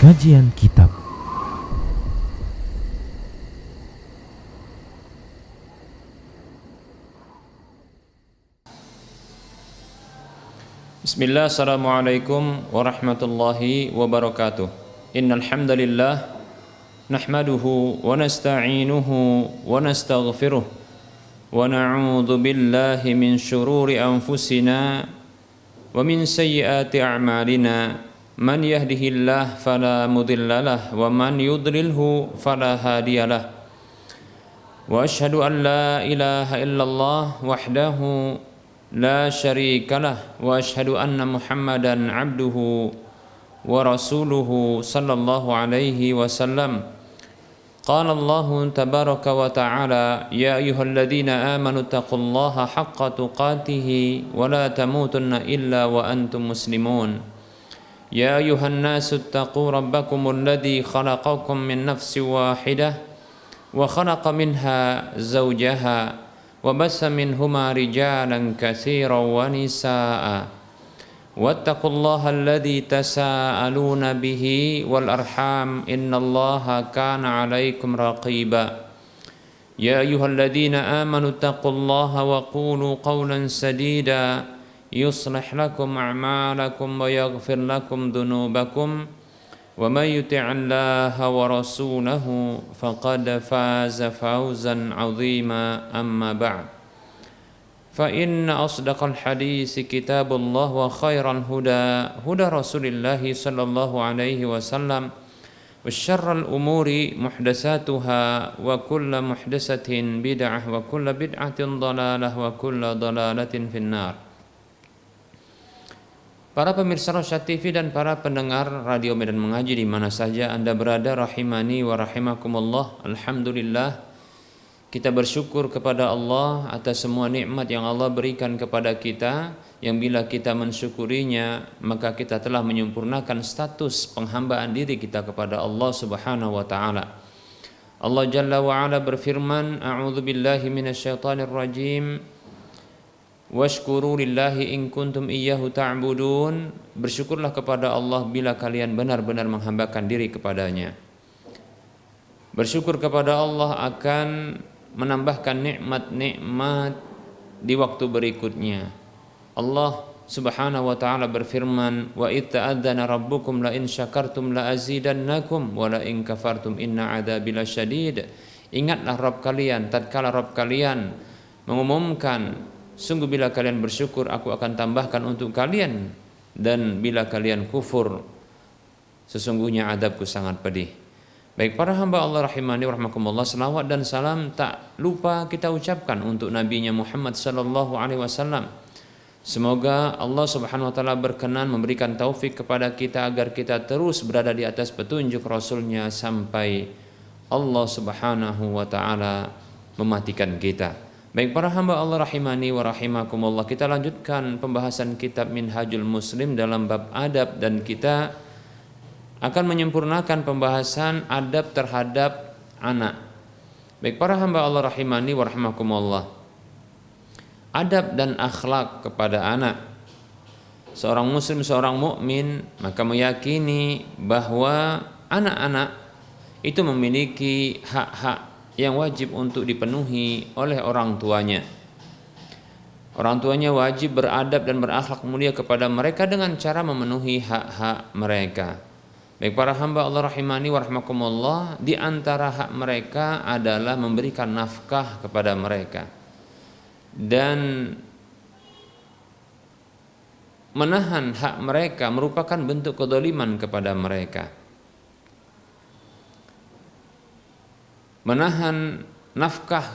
Kajian Kitab. Bismillah, assalamualaikum warahmatullahi wabarakatuh. Innal hamdalillah nahmaduhu wa nasta'inuhu wa nastaghfiruh wa na'udzu billahi min shururi anfusina wa min sayyiati a'malina. Man yahdihillahu fala mudhillalah wa man yudlilhu fala hadiyalah. Wa asyhadu an la ilaha illallah wahdahu la syarika lah wa asyhadu anna Muhammadan abduhu wa rasuluhu sallallahu alaihi wasallam. Qala Allah tabaraka wa ta'ala, ya ayyuhalladzina amanu taqullaha haqqa tuqatih wa la tamutunna illa wa antum muslimun. Ya ayyuhan nasu taqu rabbakumul ladzi khalaqakum min nafsin wahidah wa khalaqa minha zawjaha wa bassa minhuma rijalan katsiran wa nisaa'a wattaqullaha alladzi tasaaluna bihi wal arham innallaha kana 'alaikum raqiba. Ya ayyuhalladzina amanu taqullaha wa qulu qawlan sadida yuslih lakum a'malakum wa yaghfir lakum dhunubakum wa may yuti'illaha wa rasulahu faqad faza fawzan 'azima. Amma ba'd, fa inna asdaqal hadisi kitabullah wa khairal huda huda rasulillah sallallahu alaihi wasallam wa syarral umuri muhdatsatuha wa kullu muhdatsatin bid'ah wa kullu bid'atin dhalalah wa kullu dhalalatin finnar. Para pemirsa Rosyad TV dan para pendengar Radio Medan Mengaji di mana saja Anda berada, rahimani wa rahimakumullah. Alhamdulillah, kita bersyukur kepada Allah atas semua nikmat yang Allah berikan kepada kita, yang bila kita mensyukurinya maka kita telah menyempurnakan status penghambaan diri kita kepada Allah Subhanahu wa taala. Allah Jalla wa Ala berfirman, a'udzu billahi minasyaitonir rajim. Washkuru lillahi in kuntum iyyahu ta'budun. Bersyukurlah kepada Allah bila kalian benar-benar menghambakan diri kepadanya. Bersyukur kepada Allah akan menambahkan nikmat-nikmat di waktu berikutnya. Allah Subhanahu wa taala berfirman, wa idz ta'adzana rabbukum la in syakartum la azidannakum wa la in kafartum inna 'adzabi lasyadid. Ingatlah Rabb kalian tatkala Rabb kalian mengumumkan, sungguh bila kalian bersyukur aku akan tambahkan untuk kalian, dan bila kalian kufur sesungguhnya adabku sangat pedih. Baik para hamba Allah rahimani wa rahmakumullah, selawat dan salam tak lupa kita ucapkan untuk nabinya Muhammad sallallahu alaihi wasallam. Semoga Allah Subhanahu wa taala berkenan memberikan taufik kepada kita agar kita terus berada di atas petunjuk Rasulnya sampai Allah Subhanahu wa taala mematikan kita. Baik para hamba Allah rahimani wa rahimakumullah, kita lanjutkan pembahasan kitab Minhajul Muslim dalam bab adab, dan kita akan menyempurnakan pembahasan adab terhadap anak. Baik para hamba Allah rahimani wa rahimakumullah, adab dan akhlak kepada anak. Seorang muslim, seorang mukmin maka meyakini bahwa anak-anak itu memiliki hak-hak yang wajib untuk dipenuhi oleh orang tuanya. Orang tuanya wajib beradab dan berakhlak mulia kepada mereka dengan cara memenuhi hak-hak mereka. Baik para hamba Allah rahimani wa rahmakumullah, di antara hak mereka adalah memberikan nafkah kepada mereka dan menahan hak mereka merupakan bentuk kezaliman kepada mereka. Menahan nafkah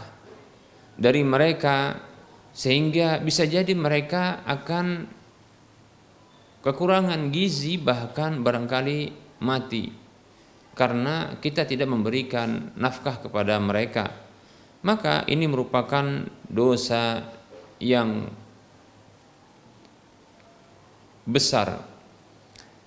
dari mereka sehingga bisa jadi mereka akan kekurangan gizi, bahkan barangkali mati karena kita tidak memberikan nafkah kepada mereka. Maka ini merupakan dosa yang besar.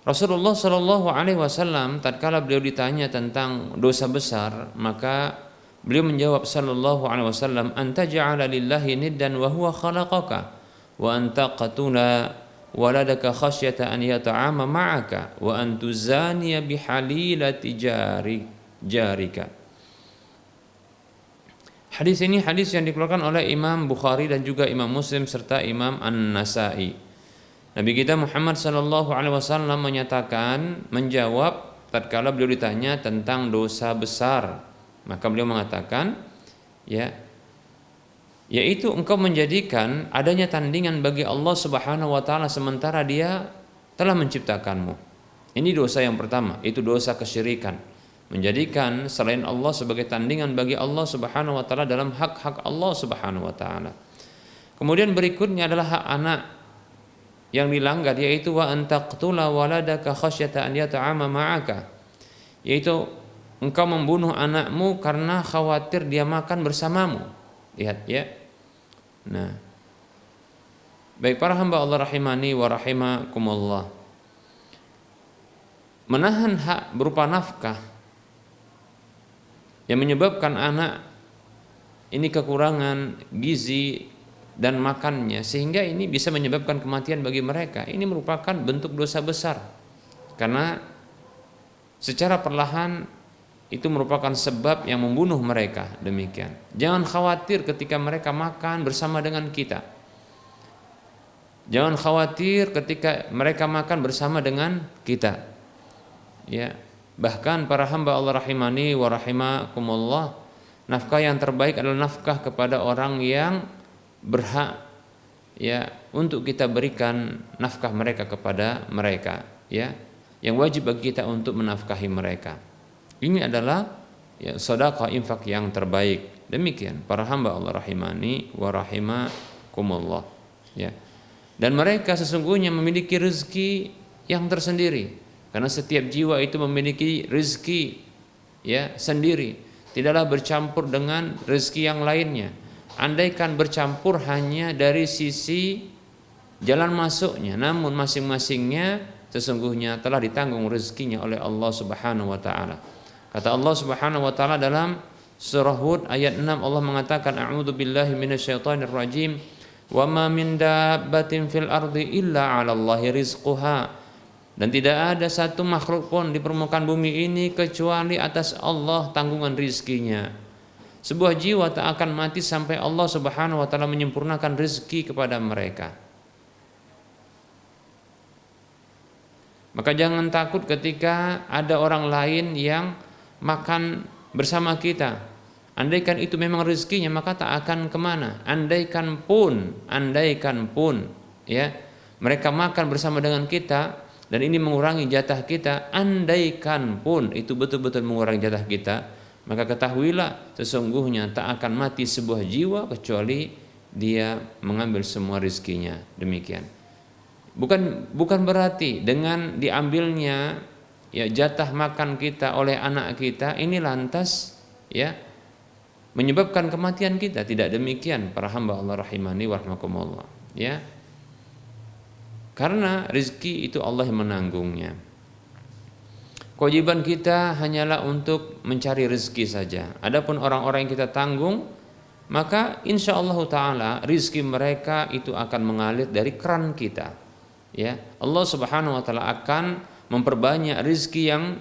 Rasulullah Shallallahu Alaihi Wasallam tatkala beliau ditanya tentang dosa besar, maka beliau menjawab Shallallahu Alaihi Wasallam, anta ja'ala lillahi niddan wa huwa khalaqaka wa anta qatula waladaka khasyata an yata'ama ma'aka wa an tuzaniya bihalilati jarika. Hadis ini hadis yang dikeluarkan oleh Imam Bukhari dan juga Imam Muslim serta Imam An-Nasa'i. Nabi kita Muhammad sallallahu alaihi wasallam menyatakan, menjawab tatkala beliau ditanya tentang dosa besar, maka beliau mengatakan, yaitu engkau menjadikan adanya tandingan bagi Allah Subhanahu wa taala sementara Dia telah menciptakanmu. Ini dosa yang pertama, itu dosa kesyirikan. Menjadikan selain Allah sebagai tandingan bagi Allah Subhanahu wa taala dalam hak-hak Allah Subhanahu wa taala. Kemudian berikutnya adalah hak anak yang dilanggar, yaitu wa antaqtula waladaka khasyata an yata'ama ma'aka, yaitu engkau membunuh anakmu karena khawatir dia makan bersamamu. Lihat ya. Nah, baik para hamba Allah rahimani wa rahimakumullah, menahan hak berupa nafkah yang menyebabkan anak ini kekurangan gizi dan makannya, sehingga ini bisa menyebabkan kematian bagi mereka. Ini merupakan bentuk dosa besar, karena secara perlahan itu merupakan sebab yang membunuh mereka. Demikian. Jangan khawatir ketika mereka makan bersama dengan kita. Jangan khawatir ketika mereka makan bersama dengan kita. Ya. Bahkan para hamba Allah rahimani wa rahimakumullah, nafkah yang terbaik adalah nafkah kepada orang yang berhak untuk kita berikan nafkah mereka kepada mereka, yang wajib bagi kita untuk menafkahi mereka. Ini adalah sedekah infak yang terbaik. Demikian para hamba Allah rahimani wa rahimakumullah. Dan mereka sesungguhnya memiliki rezeki yang tersendiri. Karena setiap jiwa itu memiliki rezeki sendiri, tidaklah bercampur dengan rezeki yang lainnya. Andaikan bercampur hanya dari sisi jalan masuknya, namun masing-masingnya sesungguhnya telah ditanggung rezekinya oleh Allah Subhanahu wa taala. Kata Allah Subhanahu wa taala dalam surah Hud ayat 6, Allah mengatakan, a'udzu billahi minasyaitonir rajim, wa ma min dabbatin fil ardi illa 'alallahi rizquha. Dan tidak ada satu makhluk pun di permukaan bumi ini kecuali atas Allah tanggungan rizkinya. Sebuah jiwa tak akan mati sampai Allah Subhanahu wa taala menyempurnakan rezeki kepada mereka. Maka jangan takut ketika ada orang lain yang makan bersama kita. Andaikan itu memang rezekinya, maka tak akan kemana. Andaikan pun mereka makan bersama dengan kita dan ini mengurangi jatah kita, andaikan pun itu betul-betul mengurangi jatah kita, maka ketahuilah sesungguhnya tak akan mati sebuah jiwa kecuali dia mengambil semua rezekinya. Demikian. Bukan berarti dengan diambilnya jatah makan kita oleh anak kita ini lantas menyebabkan kematian kita. Tidak demikian para hamba Allah rahimani wa rahmakumullah. Karena rezeki itu Allah yang menanggungnya. Kewajiban kita hanyalah untuk mencari rezeki saja. Adapun orang-orang yang kita tanggung, maka insya Allah taala rezeki mereka itu akan mengalir dari keran kita. Allah Subhanahu wa taala akan memperbanyak rezeki yang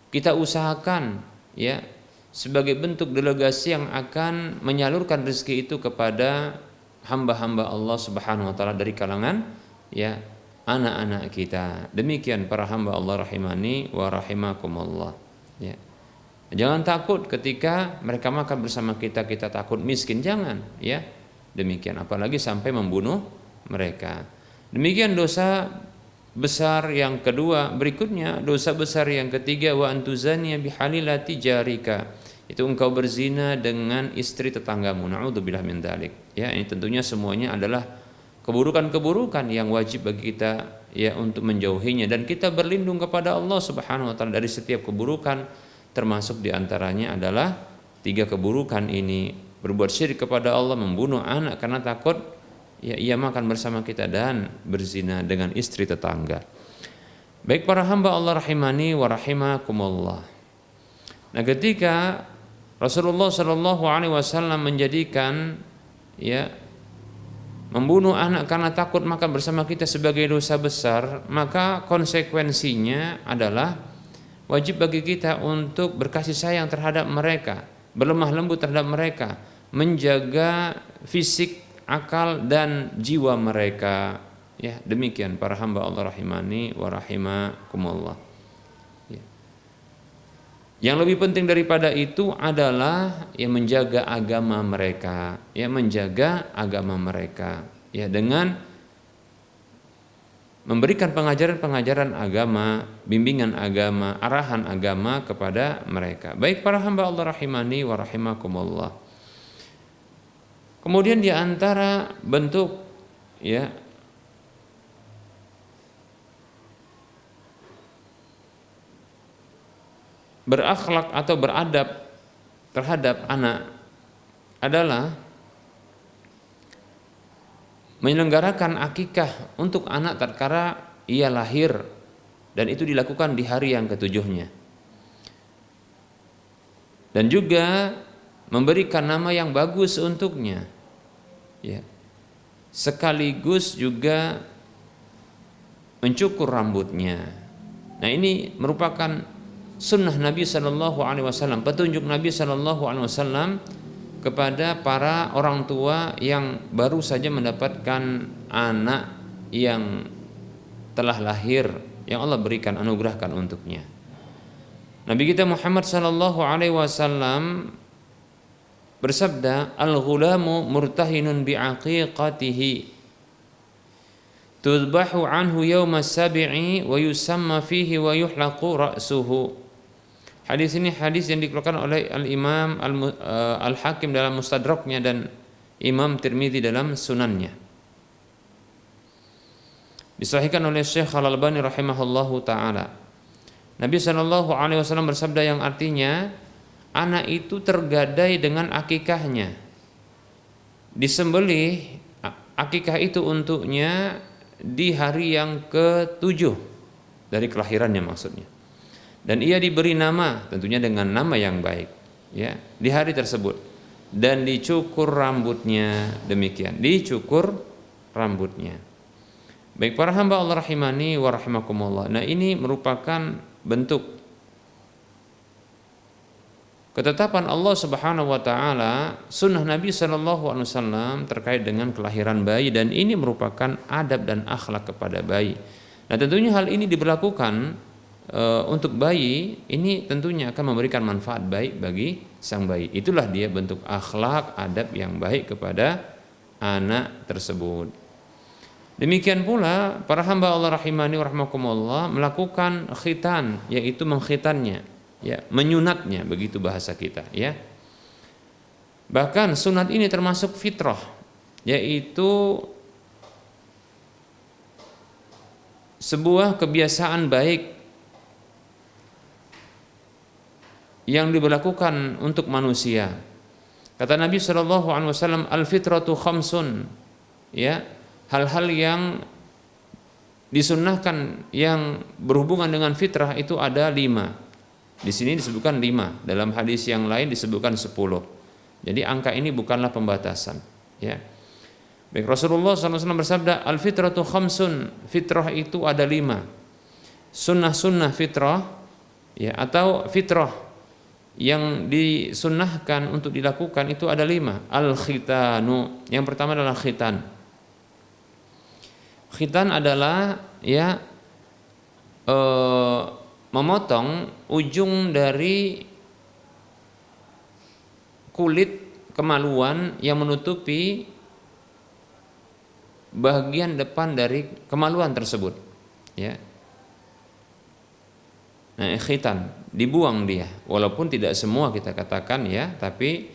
kita usahakan, sebagai bentuk delegasi yang akan menyalurkan rezeki itu kepada hamba-hamba Allah Subhanahu wa taala dari kalangan anak-anak kita. Demikian para hamba Allah rahimani wa rahimakumullah. Jangan takut ketika mereka makan bersama kita takut miskin, jangan. Demikian, apalagi sampai membunuh mereka. Demikian dosa besar yang kedua. Berikutnya dosa besar yang ketiga, wa antuzaniya bihalilati jarika, itu engkau berzina dengan istri tetanggamu. Na'udzubillah min dzalik. Ini tentunya semuanya adalah keburukan-keburukan yang wajib bagi kita untuk menjauhinya, dan kita berlindung kepada Allah Subhanahu wa taala dari setiap keburukan, termasuk diantaranya adalah 3 keburukan ini: berbuat syirik kepada Allah, membunuh anak karena takut ia makan bersama kita, dan berzina dengan istri tetangga. Baik para hamba Allah rahimani wa rahimakumullah. Nah, ketika Rasulullah sallallahu alaihi wasallam menjadikan membunuh anak karena takut maka bersama kita sebagai dosa besar, maka konsekuensinya adalah wajib bagi kita untuk berkasih sayang terhadap mereka, berlemah lembut terhadap mereka, menjaga fisik, akal dan jiwa mereka. Ya, demikian para hamba Allah rahimani wa rahimakumullah. Ya. Yang lebih penting daripada itu adalah menjaga agama mereka, menjaga agama mereka, dengan memberikan pengajaran-pengajaran agama, bimbingan agama, arahan agama kepada mereka. Baik para hamba Allah rahimani wa rahimakumullah. Kemudian di antara bentuk berakhlak atau beradab terhadap anak adalah menyelenggarakan akikah untuk anak tatkala ia lahir, dan itu dilakukan di hari yang ketujuhnya, dan juga memberikan nama yang bagus untuknya, sekaligus juga mencukur rambutnya. Nah, ini merupakan sunnah Nabi Sallallahu Alaihi Wasallam, petunjuk Nabi Sallallahu Alaihi Wasallam kepada para orang tua yang baru saja mendapatkan anak yang telah lahir, yang Allah berikan, anugerahkan untuknya. Nabi kita Muhammad Sallallahu Alaihi Wasallam bersabda, al-ghulamu murtahinun bi'aqiqatihi tudbahu anhu yawma sabi'i wa yusamma fihi wa yuhlaqu ra'suhu. Hadis ini hadis yang dikeluarkan oleh Al-Imam Al-Hakim dalam Mustadraknya dan Imam Tirmidzi dalam Sunannya. Disahihkan oleh Syekh Al-Albani rahimahullahu taala. Nabi sallallahu alaihi wasallam bersabda yang artinya anak itu tergadai dengan akikahnya. Disembelih akikah itu untuknya di hari yang ke-7 dari kelahirannya maksudnya. Dan ia diberi nama, tentunya dengan nama yang baik, di hari tersebut, dan dicukur rambutnya, demikian, dicukur rambutnya. Baik para hamba Allah rahimani wa rahimakumullah. Nah, ini merupakan bentuk ketetapan Allah Subhanahu wa taala, sunnah Nabi sallallahu alaihi wasallam terkait dengan kelahiran bayi, dan ini merupakan adab dan akhlak kepada bayi. Nah, tentunya hal ini diberlakukan untuk bayi, ini tentunya akan memberikan manfaat baik bagi sang bayi. Itulah dia bentuk akhlak, adab yang baik kepada anak tersebut. Demikian pula para hamba Allah rahimani wa rahimakumullah melakukan khitan, yaitu mengkhitannya, menyunatnya, begitu bahasa kita, Bahkan sunat ini termasuk fitrah, yaitu sebuah kebiasaan baik yang diberlakukan untuk manusia. Kata Nabi sallallahu alaihi wasallam, al-fitratu khamsun, hal-hal yang disunnahkan yang berhubungan dengan fitrah itu ada 5. Di sini disebutkan 5, dalam hadis yang lain disebutkan 10. Jadi angka ini bukanlah pembatasan, Baik, Rasulullah SAW bersabda, al-fitratu khamsun, fitrah itu ada 5. Sunnah-sunnah fitrah, atau fitrah yang disunnahkan untuk dilakukan itu ada 5. Al-khitanu, yang pertama adalah khitan. Khitan adalah memotong ujung dari kulit kemaluan yang menutupi bagian depan dari kemaluan tersebut, Nah, khitan dibuang dia, walaupun tidak semua kita katakan, tapi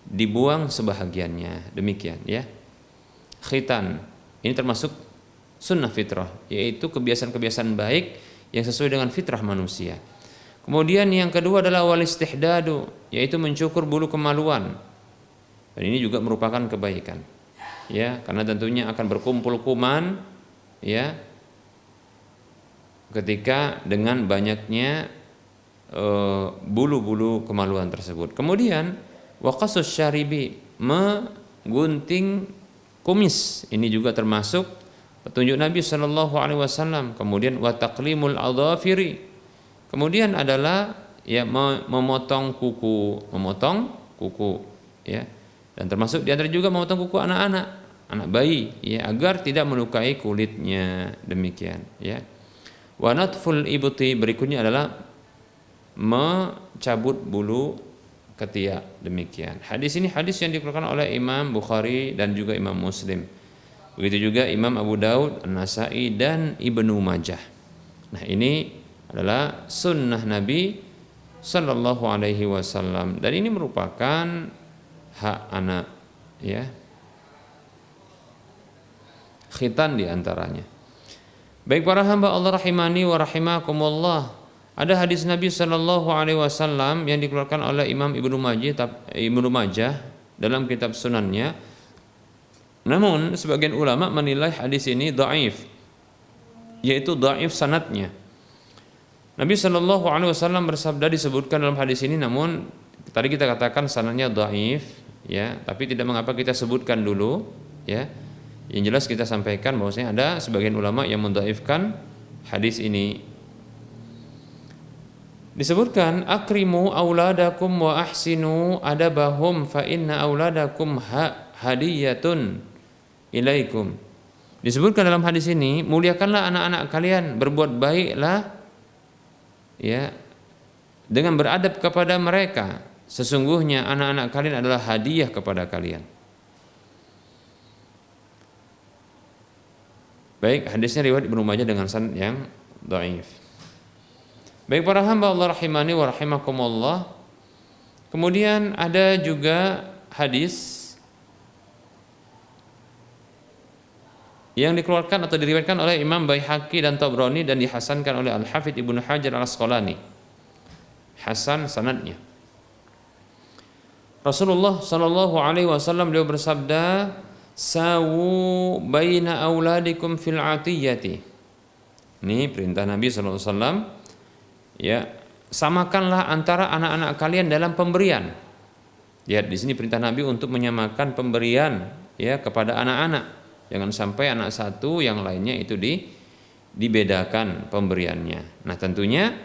dibuang sebahagiannya, demikian, Khitan ini termasuk sunnah fitrah, yaitu kebiasaan-kebiasaan baik yang sesuai dengan fitrah manusia. Kemudian yang kedua adalah wal istihdadu, yaitu mencukur bulu kemaluan, dan ini juga merupakan kebaikan, karena tentunya akan berkumpul kuman, ketika dengan banyaknya bulu-bulu kemaluan tersebut. Kemudian waqasus syaribi, menggunting kumis. Ini juga termasuk petunjuk Nabi Shallallahu Alaihi Wasallam. Kemudian wa taqlimul adhafiri. Kemudian adalah ya memotong kuku, ya. Dan termasuk di antara juga memotong kuku anak bayi, ya, agar tidak melukai kulitnya, demikian, ya. Wa natful ibti, berikutnya adalah mencabut bulu ketiak, demikian. Hadis ini hadis yang dikeluarkan oleh Imam Bukhari dan juga Imam Muslim. Begitu juga Imam Abu Daud, An-Nasai dan Ibnu Majah. Nah, ini adalah sunnah Nabi Sallallahu Alaihi Wasallam, dan ini merupakan hak anak, ya, khitan diantaranya. Baik para hamba Allah rahimani wa rahimakumullah, ada hadis Nabi Sallallahu Alaihi Wasallam yang dikeluarkan oleh Imam Ibnu Majah dalam kitab sunannya. Namun sebagian ulama menilai hadis ini dhaif, yaitu dhaif sanadnya. Nabi Shallallahu Alaihi Wasallam bersabda, disebutkan dalam hadis ini, namun tadi kita katakan sanadnya dhaif, ya, tapi tidak mengapa kita sebutkan dulu, ya. Yang jelas kita sampaikan bahwasanya ada sebagian ulama yang mendhaifkan hadis ini. Disebutkan akrimu auladakum wa ahsinu adabahum fa inna auladakum hadiyatun ilaikum. Disebutkan dalam hadis ini, muliakanlah anak-anak kalian, berbuat baiklah, ya, dengan beradab kepada mereka. Sesungguhnya anak-anak kalian adalah hadiah kepada kalian. Baik, hadisnya riwayat Ibnu Majah dengan sanad yang dhaif. Baik para hamba Allah rahimani wa rahimakumullah. Kemudian ada juga hadis yang dikeluarkan atau diriwayatkan oleh Imam Baihaqi dan Tabrani dan dihasankan oleh Al-Hafidz Ibnu Hajar Al-Asqalani. Hasan sanadnya. Rasulullah Shallallahu Alaihi Wasallam beliau bersabda, sawu baina auladikum fil atiyati. Ini perintah Nabi Sallallahu Alaihi Wasallam, ya, samakanlah antara anak-anak kalian dalam pemberian. Ya, di sini perintah Nabi untuk menyamakan pemberian, ya, kepada anak-anak. Jangan sampai anak satu yang lainnya itu dibedakan pemberiannya. Nah, tentunya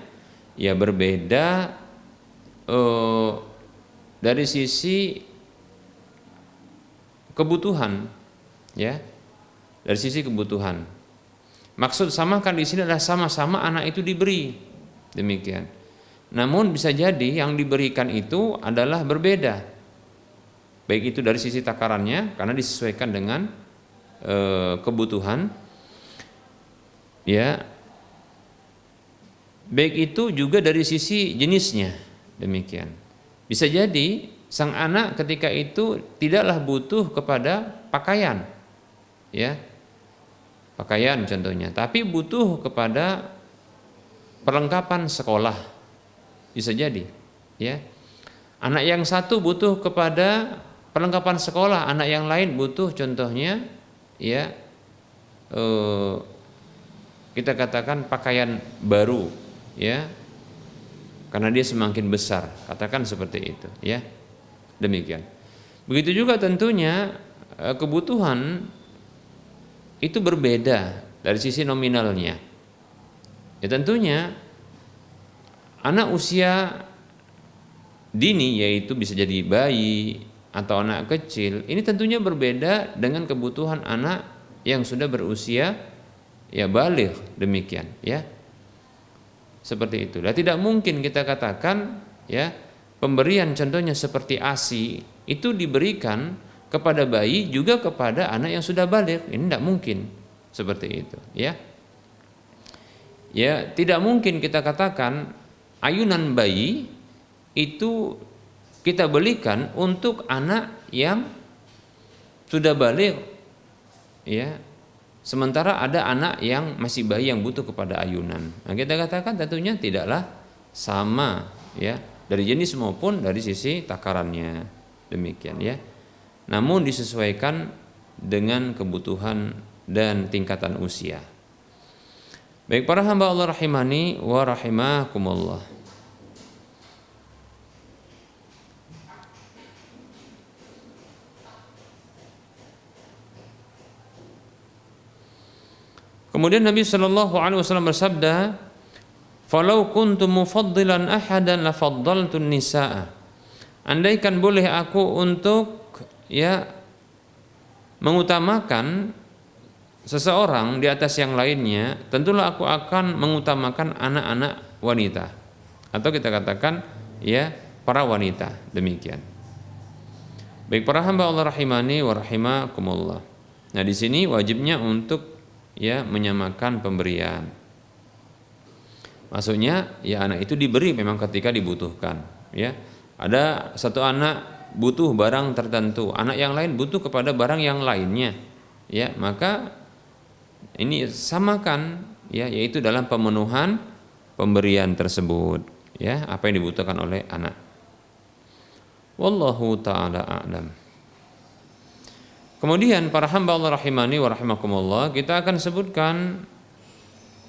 ya berbeda dari sisi kebutuhan, ya, dari sisi kebutuhan. Maksud samakan di sini adalah sama-sama anak itu diberi, demikian. Namun bisa jadi yang diberikan itu adalah berbeda, baik itu dari sisi takarannya karena disesuaikan dengan kebutuhan, ya, baik itu juga dari sisi jenisnya, demikian. Bisa jadi sang anak ketika itu tidaklah butuh kepada pakaian, ya, pakaian contohnya, tapi butuh kepada perlengkapan sekolah, bisa jadi, ya. Anak yang satu butuh kepada perlengkapan sekolah, anak yang lain butuh contohnya, ya, kita katakan pakaian baru, ya, karena dia semakin besar, katakan seperti itu, ya, demikian. Begitu juga tentunya kebutuhan itu berbeda dari sisi nominalnya. Ya, tentunya anak usia dini, yaitu bisa jadi bayi atau anak kecil, ini tentunya berbeda dengan kebutuhan anak yang sudah berusia, ya, baligh, demikian, ya, seperti itu. Nah, tidak mungkin kita katakan, ya, pemberian contohnya seperti ASI itu diberikan kepada bayi juga kepada anak yang sudah baligh, ini tidak mungkin seperti itu, ya. Ya, tidak mungkin kita katakan ayunan bayi itu kita belikan untuk anak yang sudah baligh, ya, sementara ada anak yang masih bayi yang butuh kepada ayunan. Nah, kita katakan tentunya tidaklah sama, ya, dari jenis maupun dari sisi takarannya, demikian, ya. Namun disesuaikan dengan kebutuhan dan tingkatan usia. Baik para hamba Allah rahimani wa rahimakumullah. Kemudian Nabi Shallallahu Alaihi Wasallam bersabda, "Falau kuntu mufaddilan ahadan la faddaltu nisaa." Andaikan boleh aku untuk mengutamakan seseorang di atas yang lainnya, tentulah aku akan mengutamakan anak-anak wanita, atau kita katakan para wanita. Demikian. Baik para hamba Allah rahimani wa rahimakumullah. Nah, di sini wajibnya untuk menyamakan pemberian. Maksudnya anak itu diberi memang ketika dibutuhkan. Ada satu anak butuh barang tertentu, anak yang lain butuh kepada barang yang lainnya. Maka ini samakan yaitu dalam pemenuhan pemberian tersebut. Apa yang dibutuhkan oleh anak. Wallahu ta'ala a'lam. Kemudian para hamba Allah rahimani wa rahimakumullah, kita akan sebutkan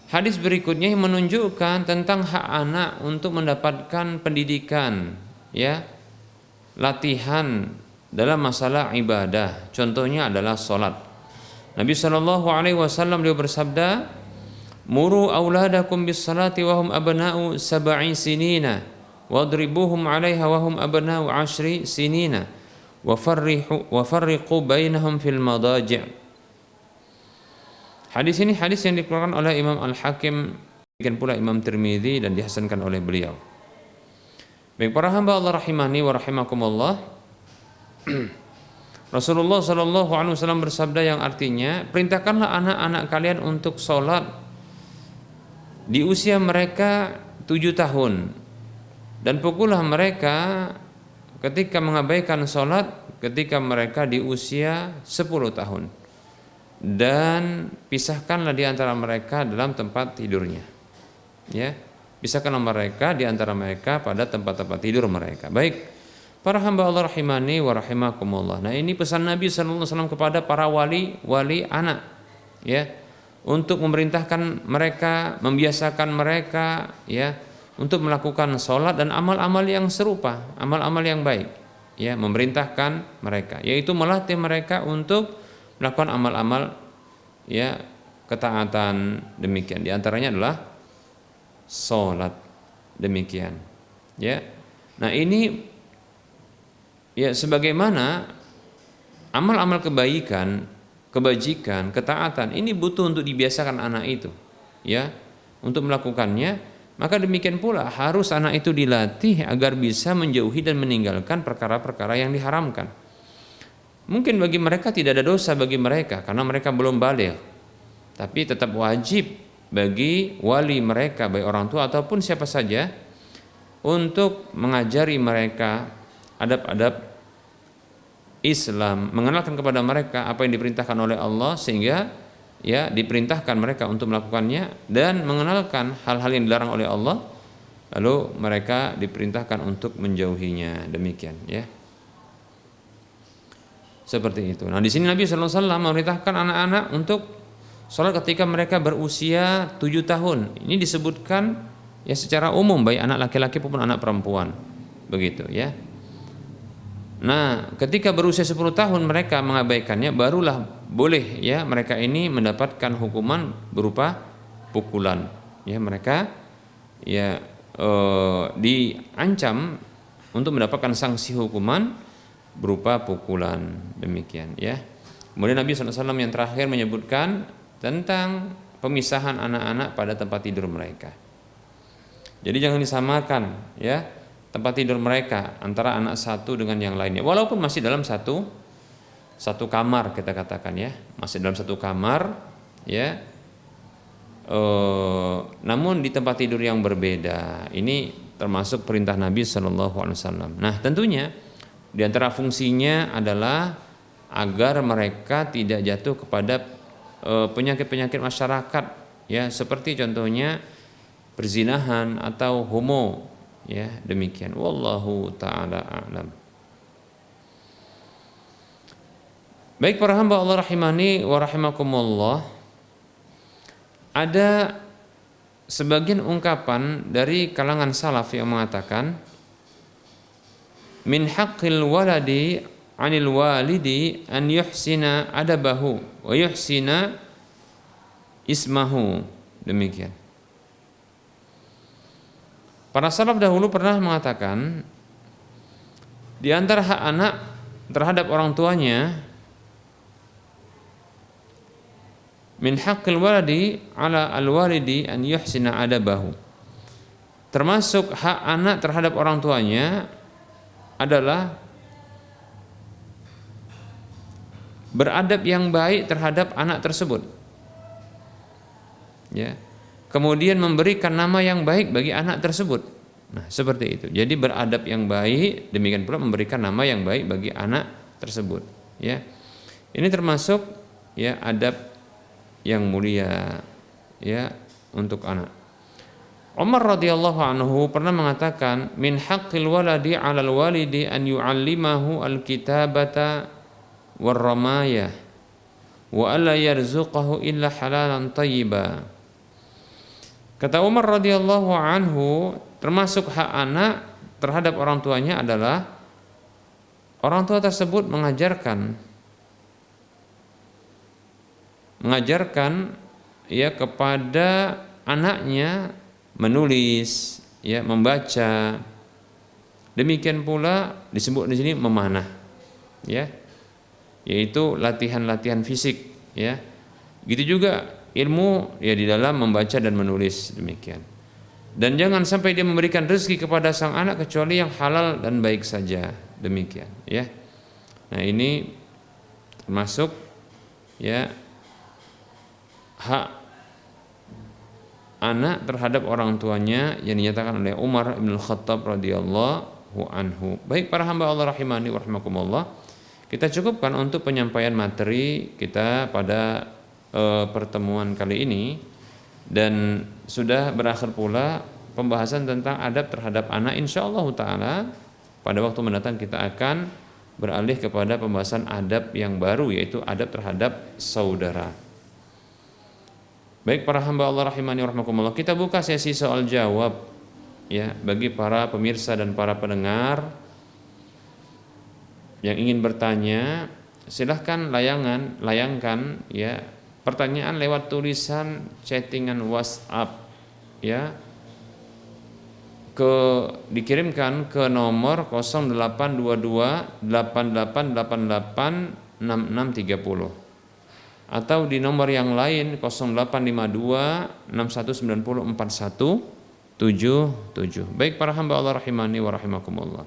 hadis berikutnya yang menunjukkan tentang hak anak untuk mendapatkan pendidikan, latihan dalam masalah ibadah. Contohnya adalah salat. Nabi Shallallahu Alaihi Wasallam beliau bersabda, "Muru auladakum bis salati wa hum abna'u sab'i sinina, wadribuhum 'alaiha wa hum abna'u 'ashri sinina." Wa farriqu bainahum fil madaji'. Hadis ini hadis yang dikeluarkan oleh Imam Al-Hakim, demikian pula Imam Tirmidzi, dan dihasankan oleh beliau. Baik para hamba Allah rahimani wa rahimakumullah, Rasulullah sallallahu alaihi wasallam bersabda yang artinya, perintahkanlah anak-anak kalian untuk sholat di usia mereka 7 tahun, dan pukullah mereka ketika mengabaikan sholat ketika mereka di usia 10 tahun, dan pisahkanlah di antara mereka dalam tempat tidurnya. Pisahkanlah mereka di antara mereka pada tempat-tempat tidur mereka. Baik, para hamba Allah rahimani wa rahimakumullah. Nah, ini pesan Nabi sallallahu alaihi wasallam kepada para wali anak, untuk memerintahkan mereka, membiasakan mereka, untuk melakukan sholat dan amal-amal yang serupa, amal-amal yang baik, memerintahkan mereka, yaitu melatih mereka untuk melakukan amal-amal ketaatan. Demikian, di antaranya adalah sholat. Demikian, Nah, ini sebagaimana amal-amal kebaikan, kebajikan, ketaatan ini butuh untuk dibiasakan anak itu, untuk melakukannya. Maka demikian pula harus anak itu dilatih agar bisa menjauhi dan meninggalkan perkara-perkara yang diharamkan. Mungkin bagi mereka tidak ada dosa bagi mereka karena mereka belum baligh, tapi tetap wajib bagi wali mereka, baik orang tua ataupun siapa saja, untuk mengajari mereka adab-adab Islam, mengenalkan kepada mereka apa yang diperintahkan oleh Allah sehingga diperintahkan mereka untuk melakukannya, dan mengenalkan hal-hal yang dilarang oleh Allah, lalu mereka diperintahkan untuk menjauhinya. Demikian, seperti itu. Nah, di sini Nabi sallallahu alaihi wasallam memerintahkan anak-anak untuk sholat ketika mereka berusia 7 tahun. Ini disebutkan secara umum, baik anak laki-laki maupun anak perempuan. Begitu, Nah, ketika berusia 10 tahun mereka mengabaikannya, barulah boleh mereka ini mendapatkan hukuman berupa pukulan. Mereka diancam untuk mendapatkan sanksi hukuman berupa pukulan. Demikian, Kemudian Nabi SAW yang terakhir menyebutkan tentang pemisahan anak-anak pada tempat tidur mereka. Jadi jangan disamakan tempat tidur mereka antara anak satu dengan yang lainnya, walaupun masih dalam satu kamar, kita katakan masih dalam satu kamar, namun di tempat tidur yang berbeda. Ini termasuk perintah Nabi Shallallahu Alaihi Wasallam. Nah, tentunya di antara fungsinya adalah agar mereka tidak jatuh kepada penyakit-penyakit masyarakat, seperti contohnya perzinahan atau homo. Demikian. Wallahu ta'ala a'lam. Baik para hamba Allah rahimani wa rahimakumullah, ada sebagian ungkapan dari kalangan salaf yang mengatakan, min haqqil waladi 'anil walidi an yuhsina adabahu wa yuhsina ismahu. Demikian. Para salaf dahulu pernah mengatakan di antara hak anak terhadap orang tuanya, min haqqil waladi ala al-walidi an yuhsina adabahu. Termasuk hak anak terhadap orang tuanya adalah beradab yang baik terhadap anak tersebut. Ya. Kemudian memberikan nama yang baik bagi anak tersebut. Nah, seperti itu. Jadi beradab yang baik, demikian pula memberikan nama yang baik bagi anak tersebut. Ya, ini termasuk ya adab yang mulia ya untuk anak. Umar radhiyallahu anhu pernah mengatakan, min haqqil waladi 'alal walidi an yu'allimahu al-kitabata war-ramayah wa alla yarzuqahu illa halalan thayyiba. Kata Umar radhiyallahu anhu, termasuk hak anak terhadap orang tuanya adalah orang tua tersebut mengajarkan ya kepada anaknya menulis, ya membaca. Demikian pula disebut di sini memanah, ya, yaitu latihan-latihan fisik, ya. Gitu juga ilmu ya di dalam membaca dan menulis, demikian. Dan jangan sampai dia memberikan rezeki kepada sang anak kecuali yang halal dan baik saja, demikian, ya. Nah, ini termasuk ya hak anak terhadap orang tuanya yang dinyatakan oleh Umar bin Khattab radhiyallahu anhu. Baik para hamba Allah rahimani wa rahimakumullah, kita cukupkan untuk penyampaian materi kita pada pertemuan kali ini, dan sudah berakhir pula pembahasan tentang adab terhadap anak. Insyaallah taala pada waktu mendatang kita akan beralih kepada pembahasan adab yang baru, yaitu adab terhadap saudara. Baik para hamba Allah rahimani wa rahimakumullah, kita buka sesi soal jawab ya bagi para pemirsa dan para pendengar yang ingin bertanya. Silahkan layangkan ya pertanyaan lewat tulisan chattingan WhatsApp, ya, dikirimkan ke nomor 0822 8888 6630 atau di nomor yang lain 0852 6190 4177. Baik para hamba Allah rahimani wa rahimakumullah.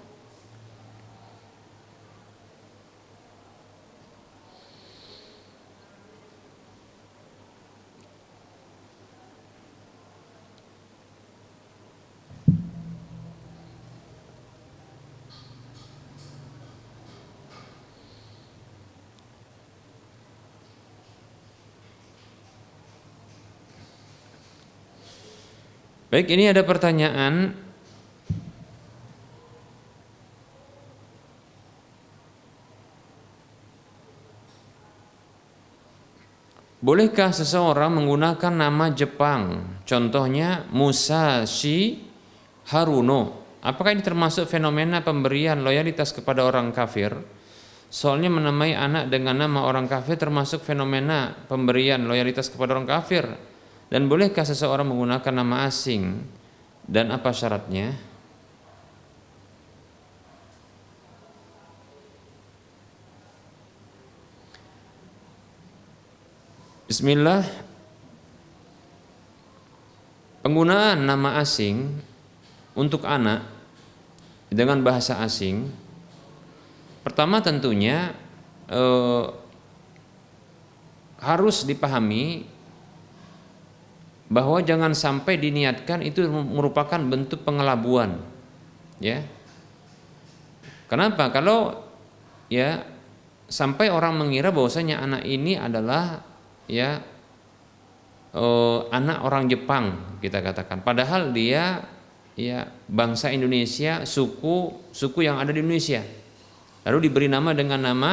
Baik, ini ada pertanyaan. Bolehkah seseorang menggunakan nama Jepang? Contohnya Musashi Haruno. Apakah ini termasuk fenomena pemberian loyalitas kepada orang kafir? Soalnya menamai anak dengan nama orang kafir termasuk fenomena pemberian loyalitas kepada orang kafir. Dan bolehkah seseorang menggunakan nama asing dan apa syaratnya? Bismillah. Penggunaan nama asing untuk anak dengan bahasa asing, pertama tentunya harus dipahami bahwa jangan sampai diniatkan itu merupakan bentuk pengelabuan, ya. Kenapa? Kalau ya sampai orang mengira bahwasanya anak ini adalah ya anak orang Jepang, kita katakan, padahal dia ya bangsa Indonesia, suku yang ada di Indonesia, lalu diberi nama dengan nama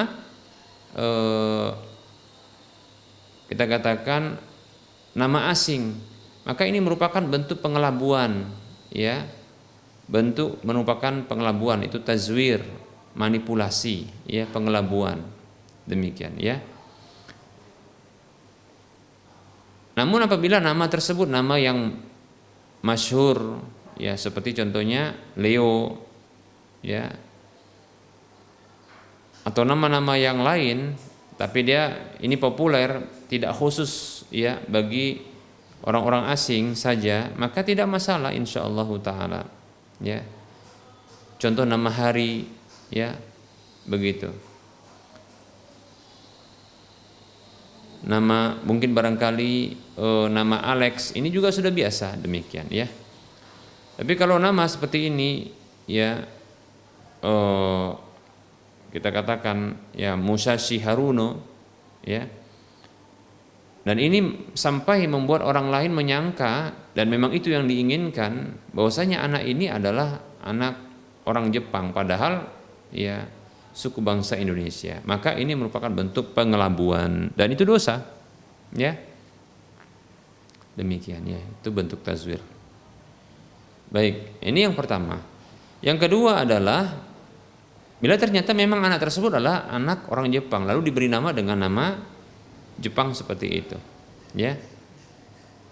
kita katakan nama asing, maka ini merupakan bentuk pengelabuan, ya, merupakan pengelabuan, itu tazwir, manipulasi, ya, pengelabuan, demikian, ya. Namun apabila nama tersebut nama yang masyhur, ya seperti contohnya Leo, ya, atau nama-nama yang lain, tapi dia ini populer, tidak khusus ya bagi orang-orang asing saja, maka tidak masalah insyaallah taala, ya. Contoh nama hari, ya, begitu. Nama mungkin barangkali nama Alex ini juga sudah biasa demikian, ya. Tapi kalau nama seperti ini, ya, kita katakan ya Musashi Haruno, ya, dan ini sampai membuat orang lain menyangka, dan memang itu yang diinginkan, bahwasanya anak ini adalah anak orang Jepang, padahal ya suku bangsa Indonesia. Maka ini merupakan bentuk pengelabuan dan itu dosa, ya. Demikian, ya, itu bentuk tazwir. Baik, ini yang pertama. Yang kedua adalah bila ternyata memang anak tersebut adalah anak orang Jepang, lalu diberi nama dengan nama Jepang seperti itu, ya.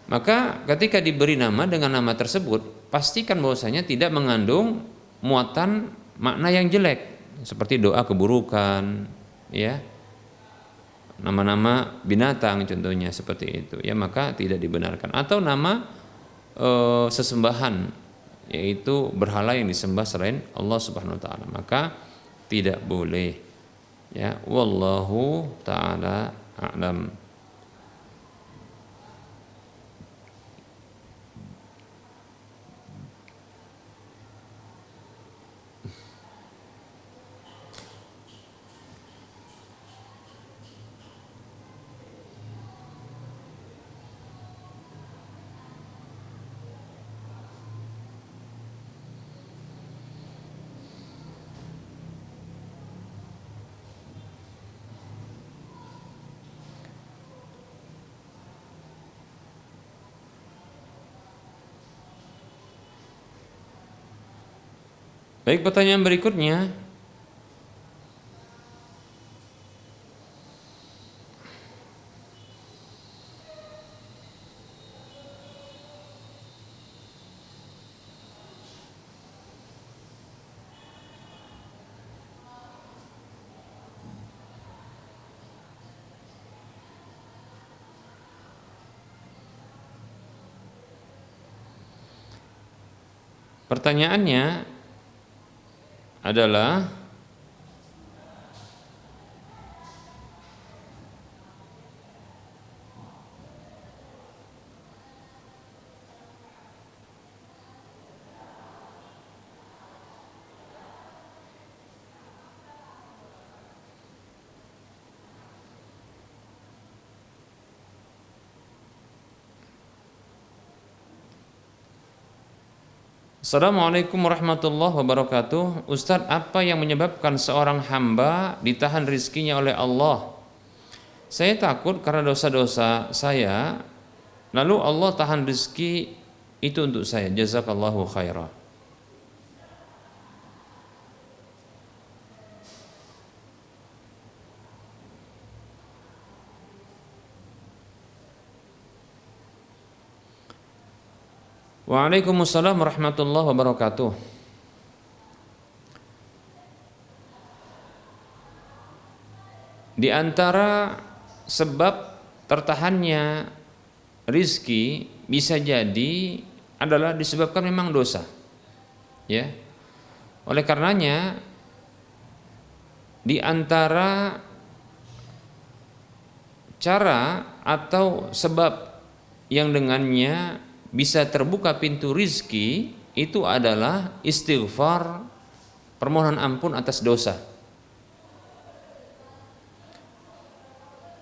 Maka ketika diberi nama dengan nama tersebut, pastikan bahwasanya tidak mengandung muatan makna yang jelek, seperti doa keburukan, ya, nama-nama binatang contohnya seperti itu, ya, maka tidak dibenarkan. Atau nama sesembahan, yaitu berhala yang disembah selain Allah Subhanahu wa taala, maka tidak boleh, ya. Wallahu taala a'lam. Baik, pertanyaan berikutnya, pertanyaannya adalah Assalamualaikum warahmatullahi wabarakatuh. Ustadz, apa yang menyebabkan seorang hamba ditahan rizkinya oleh Allah? Saya takut karena dosa-dosa saya, lalu Allah tahan rizki itu untuk saya. Jazakallahu khairah. Waalaikumsalam warahmatullahi wabarakatuh. Di antara sebab tertahannya rizki bisa jadi adalah disebabkan memang dosa, ya. Oleh karenanya di antara cara atau sebab yang dengannya bisa terbuka pintu rizki itu adalah istighfar, permohonan ampun atas dosa.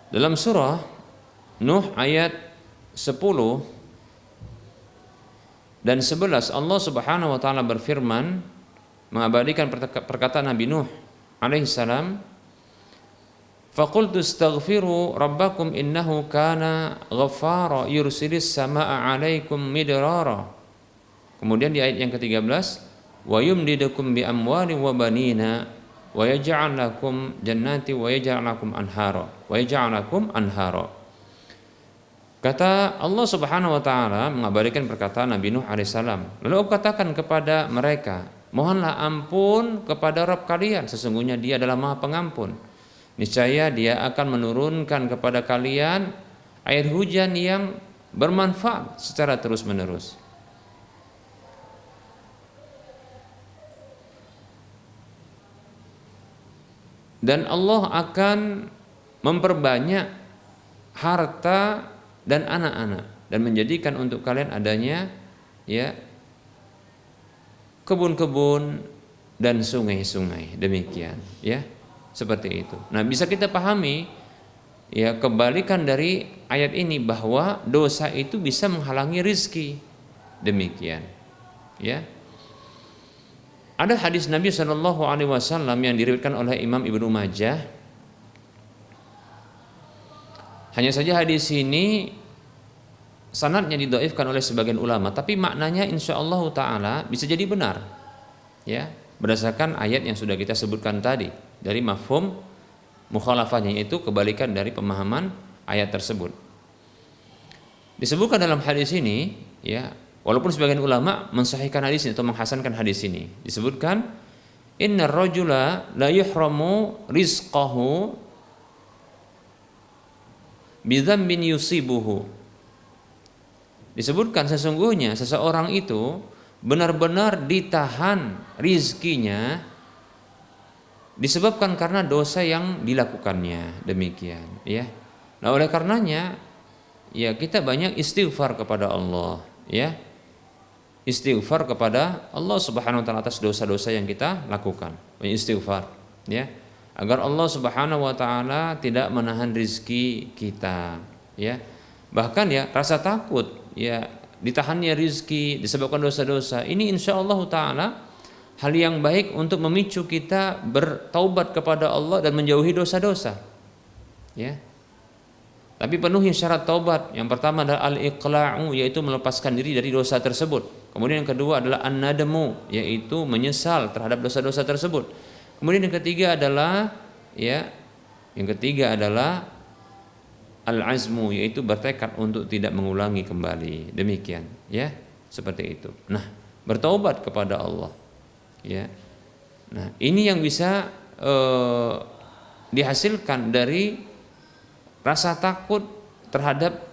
Dalam surah Nuh ayat 10 dan 11 Allah Subhanahu wa taala berfirman mengabadikan perkataan Nabi Nuh alaihi salam, faqultu astaghfiru rabbakum innahu kana ghaffara yursilis samaa'a 'alaikum midrara. Kemudian di ayat yang ke-13, wa yumdidukum bi amwalin wa banina wa yaj'al lakum jannati wa yaj'al lakum anhara wa yaj'al lakum anhara. Kata Allah Subhanahu wa taala mengabarkan perkataan Nabi Nuh alaihissalam. Lalu aku katakan kepada mereka, mohonlah ampun kepada Rabb kalian, sesungguhnya Dia adalah Maha Pengampun. Niscaya Dia akan menurunkan kepada kalian air hujan yang bermanfaat secara terus-menerus. Dan Allah akan memperbanyak harta dan anak-anak dan menjadikan untuk kalian adanya ya kebun-kebun dan sungai-sungai, demikian ya, seperti itu. Nah, bisa kita pahami ya kebalikan dari ayat ini bahwa dosa itu bisa menghalangi rizki, demikian ya. Ada hadis Nabi SAW yang diriwayatkan oleh Imam Ibnu Majah. Hanya saja hadis ini sanadnya didhaifkan oleh sebagian ulama, tapi maknanya insyaallah taala bisa jadi benar. Ya, berdasarkan ayat yang sudah kita sebutkan tadi dari mafhum mukhalafahnya, yaitu kebalikan dari pemahaman ayat tersebut. Disebutkan dalam hadis ini, ya, walaupun sebagian ulama mensahihkan hadis ini atau menghasankan hadis ini, disebutkan innar rajula la yuhramu rizqahu bidzambin yusibuhu. Disebutkan sesungguhnya seseorang itu benar-benar ditahan rizkinya disebabkan karena dosa yang dilakukannya, demikian ya. Nah, oleh karenanya ya kita banyak istighfar kepada Allah ya. Istighfar kepada Allah Subhanahu wa taala atas dosa-dosa yang kita lakukan. Istighfar ya. Agar Allah Subhanahu wa taala tidak menahan rizki kita ya. Bahkan ya rasa takut ya ditahannya rizki disebabkan dosa-dosa ini insyaallah taala hal yang baik untuk memicu kita bertaubat kepada Allah dan menjauhi dosa-dosa ya. Tapi penuhi syarat taubat. Yang pertama adalah al-iqla'u, yaitu melepaskan diri dari dosa tersebut. Kemudian yang kedua adalah an-nadamu, yaitu menyesal terhadap dosa-dosa tersebut. Kemudian yang ketiga adalah al-azmu, yaitu bertekad untuk tidak mengulangi kembali. Demikian, ya, seperti itu. Nah, bertaubat kepada Allah, ya. Nah, ini yang bisa dihasilkan dari rasa takut terhadap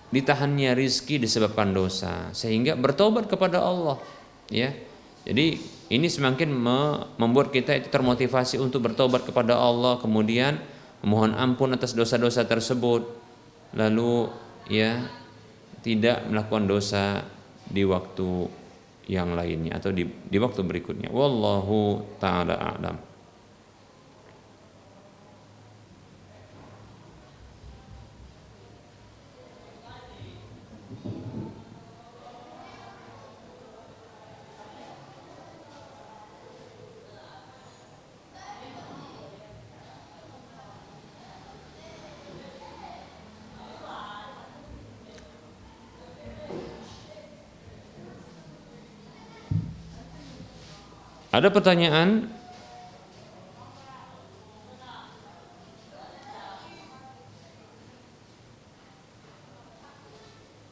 ditahannya rizki disebabkan dosa, sehingga bertaubat kepada Allah, ya. Jadi ini semakin membuat kita itu termotivasi untuk bertobat kepada Allah, kemudian memohon ampun atas dosa-dosa tersebut, lalu ya tidak melakukan dosa di waktu yang lainnya atau di waktu berikutnya. Wallahu taala a'lam. Ada pertanyaan?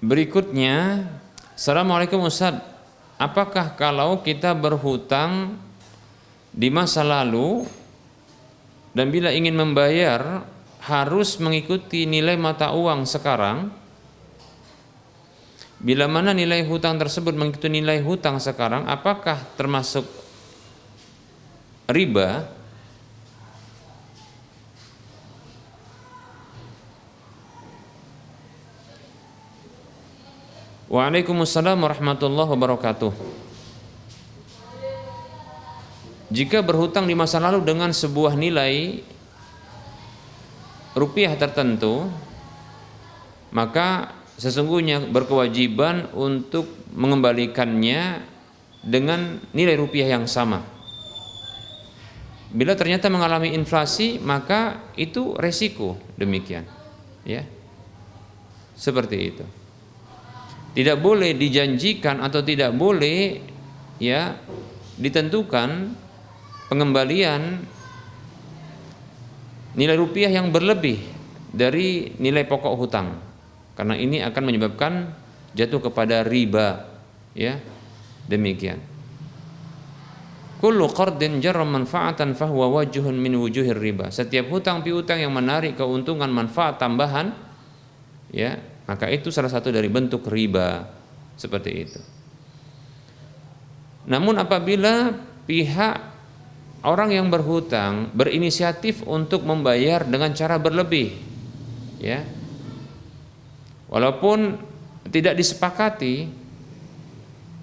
Berikutnya, Assalamualaikum Ustaz, apakah kalau kita berhutang di masa lalu dan bila ingin membayar harus mengikuti nilai mata uang sekarang? Bila mana nilai hutang tersebut mengikuti nilai hutang sekarang, apakah termasuk riba? Waalaikumsalam warahmatullahi wabarakatuh. Jika berhutang di masa lalu dengan sebuah nilai rupiah tertentu, maka sesungguhnya berkewajiban untuk mengembalikannya dengan nilai rupiah yang sama. Bila ternyata mengalami inflasi, maka itu resiko, demikian ya. Seperti itu. Tidak boleh dijanjikan atau tidak boleh ya ditentukan pengembalian nilai rupiah yang berlebih dari nilai pokok hutang. karena ini akan menyebabkan jatuh kepada riba, ya. Demikian. Kullu qardin jarra manfaatan fahuwa wajhun min wujuhir riba. Setiap hutang piutang yang menarik keuntungan manfaat tambahan, ya, maka itu salah satu dari bentuk riba, seperti itu. Namun apabila pihak orang yang berhutang berinisiatif untuk membayar dengan cara berlebih, ya, walaupun tidak disepakati,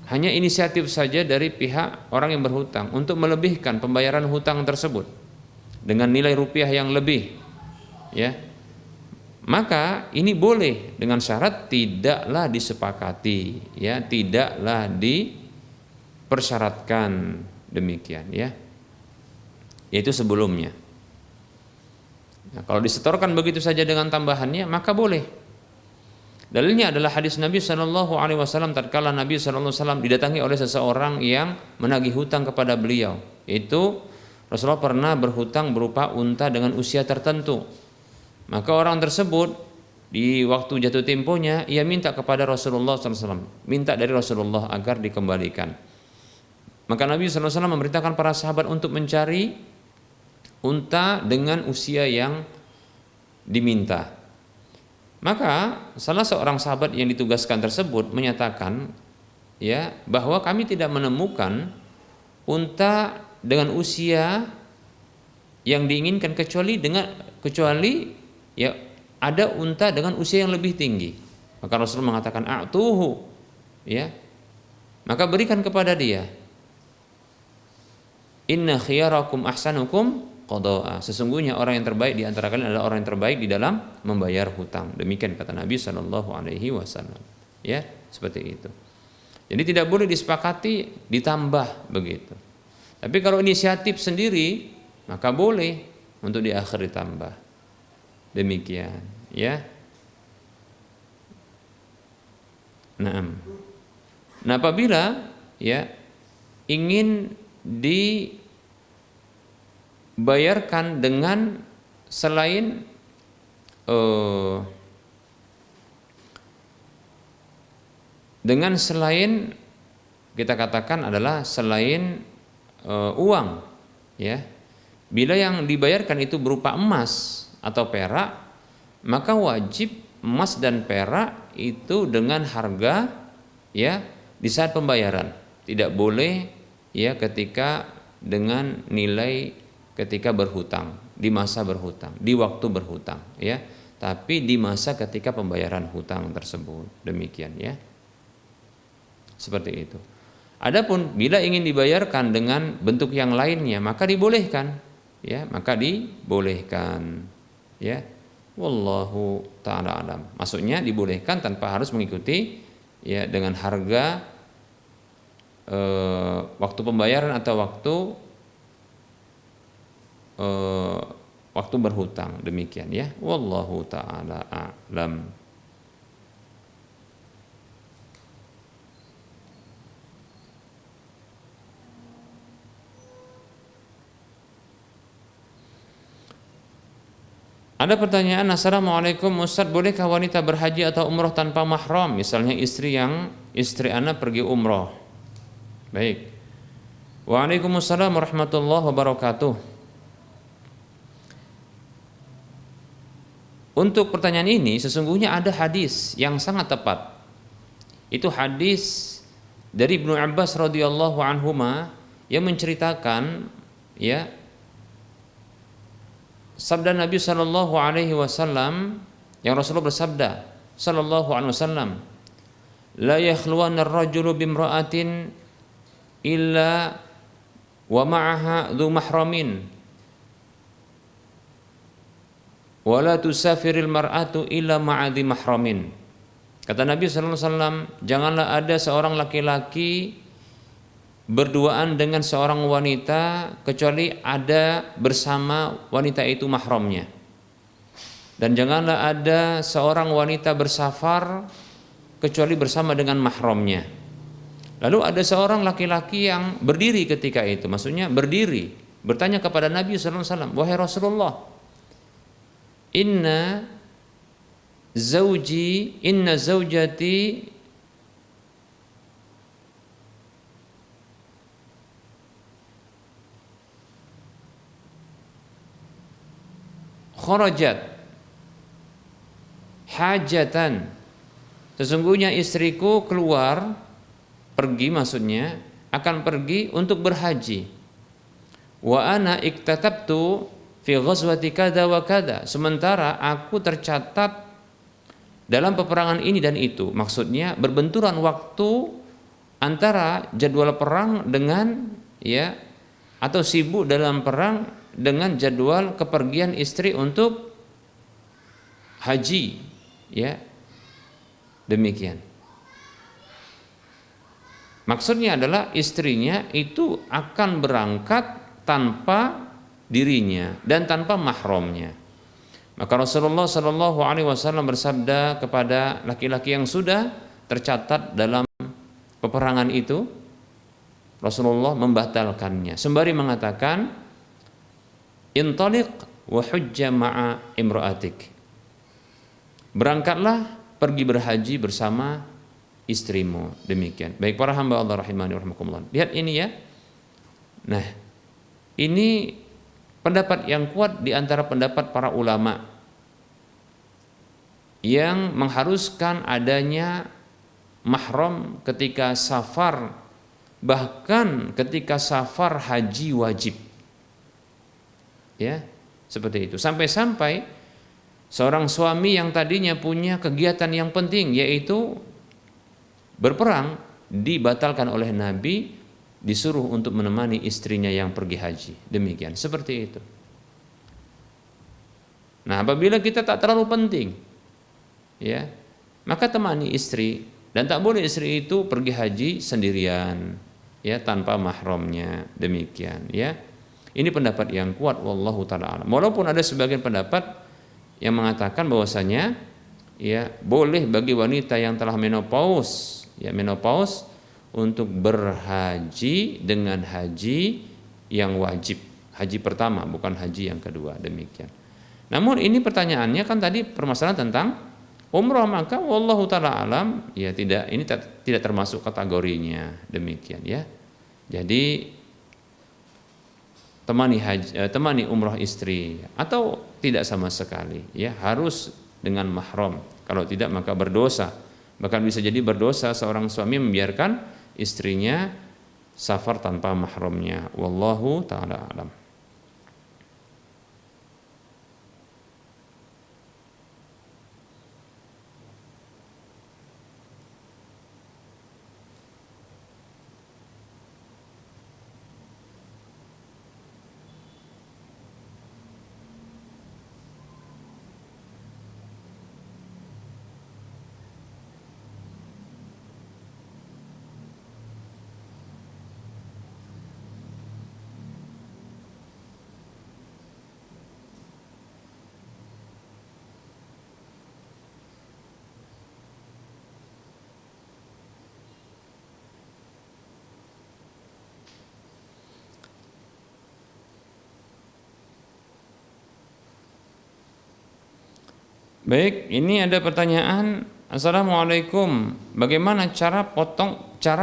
hanya inisiatif saja dari pihak orang yang berhutang untuk melebihkan pembayaran hutang tersebut dengan nilai rupiah yang lebih, ya, maka ini boleh dengan syarat tidaklah disepakati, ya, tidaklah dipersyaratkan demikian, ya, yaitu sebelumnya. Nah, kalau disetorkan begitu saja dengan tambahannya maka boleh. Dalilnya adalah hadis Nabi SAW tatkala Nabi SAW didatangi oleh seseorang yang menagih hutang kepada beliau. Itu Rasulullah pernah berhutang berupa unta dengan usia tertentu. Maka orang tersebut di waktu jatuh temponya ia minta kepada Rasulullah SAW, minta dari Rasulullah agar dikembalikan. Maka Nabi SAW memerintahkan para sahabat untuk mencari unta dengan usia yang diminta. Maka salah seorang sahabat yang ditugaskan tersebut menyatakan, ya, bahwa kami tidak menemukan unta dengan usia yang diinginkan kecuali ya ada unta dengan usia yang lebih tinggi. Maka Rasul mengatakan a'tuhu, ya, maka berikan kepada dia. Inna khiyarakum ahsanukum qada'a. Sesungguhnya orang yang terbaik di antara kalian adalah orang yang terbaik di dalam membayar hutang. Demikian kata Nabi SAW. Ya, seperti itu. Jadi tidak boleh disepakati ditambah begitu. Tapi kalau inisiatif sendiri maka boleh untuk di akhir ditambah. Demikian, ya. Nah, apabila, ya, ingin dibayarkan dengan selain kita katakan adalah selain uang, ya. Bila yang dibayarkan itu berupa emas atau perak, maka wajib emas dan perak itu dengan harga, ya, di saat pembayaran. Tidak boleh, ya, ketika dengan nilai ketika berhutang, di masa berhutang, di waktu berhutang, ya, tapi di masa ketika pembayaran hutang tersebut. Demikian, ya, seperti itu. Adapun bila ingin dibayarkan dengan bentuk yang lainnya maka dibolehkan, ya, maka dibolehkan, ya. Wallahu ta'ala alam. Maksudnya dibolehkan tanpa harus mengikuti, ya, dengan harga waktu pembayaran atau waktu berhutang. Demikian, ya. Wallahu ta'ala a'lam. Ada pertanyaan, Assalamualaikum Ustaz, bolehkah wanita berhaji atau umroh tanpa mahram? Misalnya istri anak pergi umroh. Baik. Waalaikumsalam warahmatullahi wabarakatuh. Untuk pertanyaan ini sesungguhnya ada hadis yang sangat tepat. Itu hadis dari Ibnu Abbas radhiyallahu anhuma yang menceritakan, ya, sabda Nabi sallallahu alaihi wasallam yang Rasulullah bersabda sallallahu alaihi wasallam, la yakhluwanna ar-rajulu bimra'atin illa wa ma'aha dhu mahramin wa la tusafiril mar'atu illa ma'a dhi mahramin. Kata Nabi sallallahu alaihi wasallam, janganlah ada seorang laki-laki berduaan dengan seorang wanita kecuali ada bersama wanita itu mahramnya, dan janganlah ada seorang wanita bersafar kecuali bersama dengan mahramnya. Lalu ada seorang laki-laki yang berdiri ketika itu, maksudnya berdiri bertanya kepada Nabi SAW, wahai Rasulullah, inna zauji inna zaujati kharajat hajatan, sesungguhnya istriku keluar, pergi maksudnya akan pergi untuk berhaji. Wa ana iktatabtu fi ghazwati kada wa kada, sementara aku tercatat dalam peperangan ini dan itu. Maksudnya berbenturan waktu antara jadwal perang dengan atau sibuk dalam perang dengan jadwal kepergian istri untuk haji, demikian. Maksudnya adalah istrinya itu akan berangkat tanpa dirinya dan tanpa mahramnya. Maka Rasulullah Shallallahu Alaihi Wasallam bersabda kepada laki-laki yang sudah tercatat dalam peperangan itu, Rasulullah membatalkannya sembari mengatakan, intaliq wa hujja ma'a imra'atik, berangkatlah pergi berhaji bersama istrimu. Demikian. Baik para hamba Allah rahimani rahimakumullah. Lihat ini ya. Nah, ini pendapat yang kuat di antara pendapat para ulama yang mengharuskan adanya mahram ketika safar, bahkan ketika safar haji wajib. Ya, seperti itu. Sampai-sampai seorang suami yang tadinya punya kegiatan yang penting yaitu berperang dibatalkan oleh Nabi, disuruh untuk menemani istrinya yang pergi haji. Demikian, seperti itu. Nah, apabila kita tak terlalu penting, maka temani istri, dan tak boleh istri itu pergi haji sendirian, tanpa mahramnya. Demikian, Ini pendapat yang kuat, wallahu taala alam. Walaupun ada sebagian pendapat yang mengatakan bahwasanya boleh bagi wanita yang telah menopause, untuk berhaji dengan haji yang wajib, haji pertama bukan haji yang kedua. Demikian. Namun ini pertanyaannya kan tadi permasalahan tentang umrah, maka wallahu taala alam tidak, ini tidak termasuk kategorinya. Demikian Jadi temani umrah istri atau tidak sama sekali, harus dengan mahram. Kalau tidak maka berdosa. Bahkan bisa jadi berdosa seorang suami membiarkan istrinya safar tanpa mahramnya. Wallahu taala alam. Baik, ini ada pertanyaan. Assalamualaikum. Bagaimana cara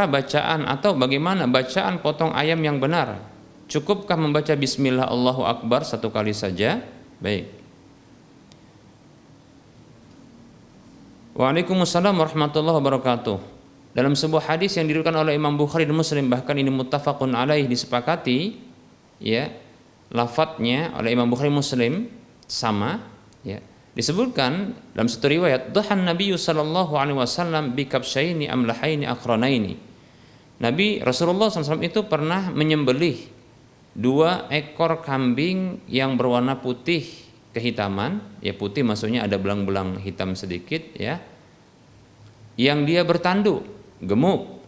bacaan atau bagaimana bacaan potong ayam yang benar? Cukupkah membaca bismillah Allahu Akbar satu kali saja? Baik. Waalaikumsalam warahmatullahi wabarakatuh. Dalam sebuah hadis yang diriwayatkan oleh Imam Bukhari dan Muslim, bahkan ini muttafaqun alaih, disepakati lafadznya oleh Imam Bukhari Muslim sama, disebutkan dalam satu riwayat, dhahan Nabi sallallahu alaihi wasallam bi kabsyaini amlahaini aqranaini. Nabi Rasulullah SAW itu pernah menyembelih 2 ekor kambing yang berwarna putih kehitaman, putih maksudnya ada belang-belang hitam sedikit, yang dia bertanduk, gemuk,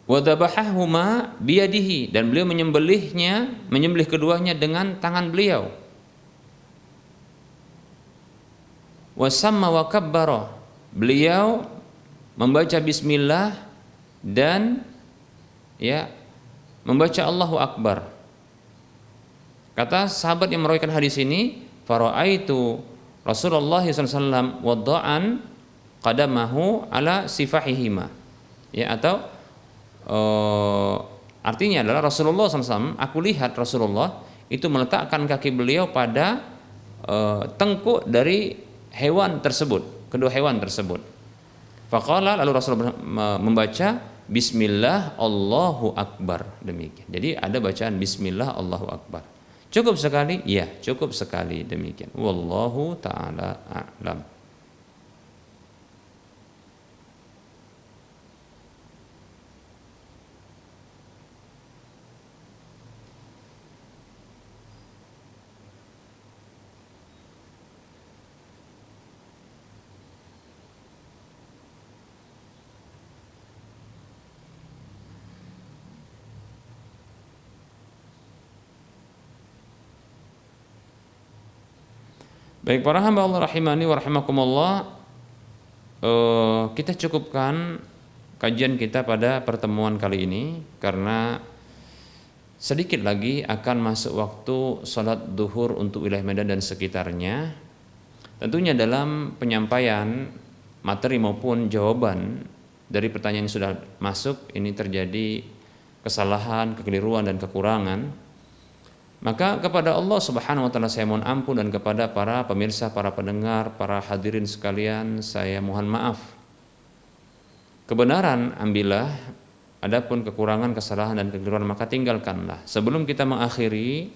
wadabahahuma biyadihi, dan beliau menyembelih keduanya dengan tangan beliau. Wasamma wa kabbara, beliau membaca bismillah dan membaca Allahu Akbar. Kata sahabat yang meriwayatkan hadis ini, fara'aitu Rasulullah SAW wadda'an qadamahu ala sifahihima. Ya, atau artinya adalah Rasulullah SAW, aku lihat Rasulullah itu meletakkan kaki beliau pada tengkuk dari hewan tersebut, kedua hewan tersebut. Faqala, lalu Rasulullah membaca Bismillah Allahu Akbar, demikian. Jadi ada bacaan Bismillah Allahu Akbar. Cukup sekali? Ya, cukup sekali, demikian. Wallahu ta'ala a'lam. Baik para hamba Allah rahimani wa rahimakumullah, kita cukupkan kajian kita pada pertemuan kali ini karena sedikit lagi akan masuk waktu salat duhur untuk wilayah Medan dan sekitarnya. Tentunya dalam penyampaian materi maupun jawaban dari pertanyaan yang sudah masuk ini terjadi kesalahan, kekeliruan dan kekurangan. Maka kepada Allah Subhanahu wa taala saya mohon ampun, dan kepada para pemirsa, para pendengar, para hadirin sekalian saya mohon maaf. Kebenaran ambillah, adapun kekurangan, kesalahan dan kekeliruan maka tinggalkanlah. Sebelum kita mengakhiri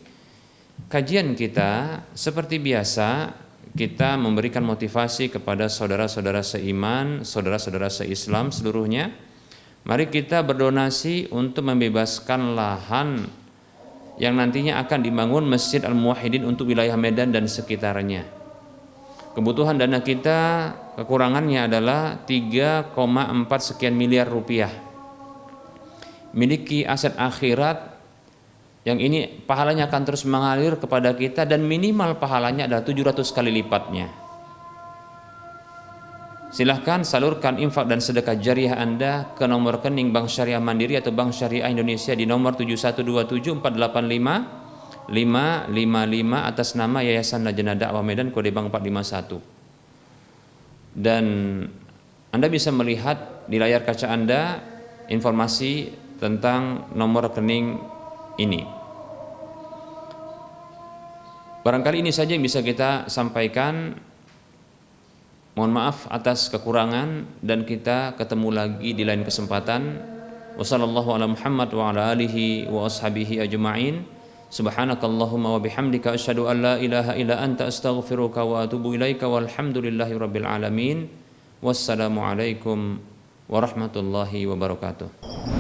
kajian kita, seperti biasa kita memberikan motivasi kepada saudara-saudara seiman, saudara-saudara seislam seluruhnya. Mari kita berdonasi untuk membebaskan lahan yang nantinya akan dibangun Masjid Al-Muwahhidin untuk wilayah Medan dan sekitarnya. Kebutuhan dana kita kekurangannya adalah 3,4 sekian miliar rupiah. Miliki aset akhirat yang ini pahalanya akan terus mengalir kepada kita dan minimal pahalanya adalah 700 kali lipatnya. Silahkan salurkan infak dan sedekah jariah Anda ke nomor rekening Bank Syariah Mandiri atau Bank Syariah Indonesia di nomor 7127485555 atas nama Yayasan Lajnah Dakwah Medan kode bank 451. Dan Anda bisa melihat di layar kaca Anda informasi tentang nomor rekening ini. Barangkali ini saja yang bisa kita sampaikan. Mohon maaf atas kekurangan dan kita ketemu lagi di lain kesempatan. Wassallallahu ala Muhammad wa ala alihi wa ashabihi ajma'in. Subhanakallahumma wa bihamdika asyhadu an la ilaha illa anta astaghfiruka wa atubu ilaika walhamdulillahi rabbil alamin. Wassalamualaikum warahmatullahi wabarakatuh.